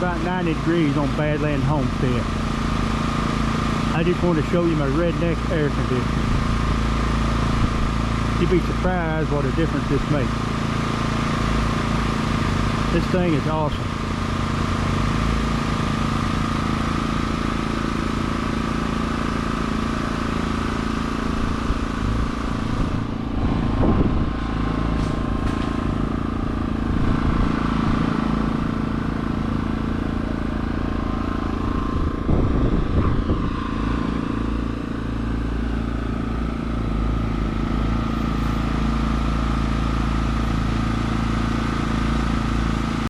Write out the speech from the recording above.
about 90 degrees on Badland Homestead. I just want to show you my redneck air conditioner. You'd be surprised what a difference this makes. This thing is awesome.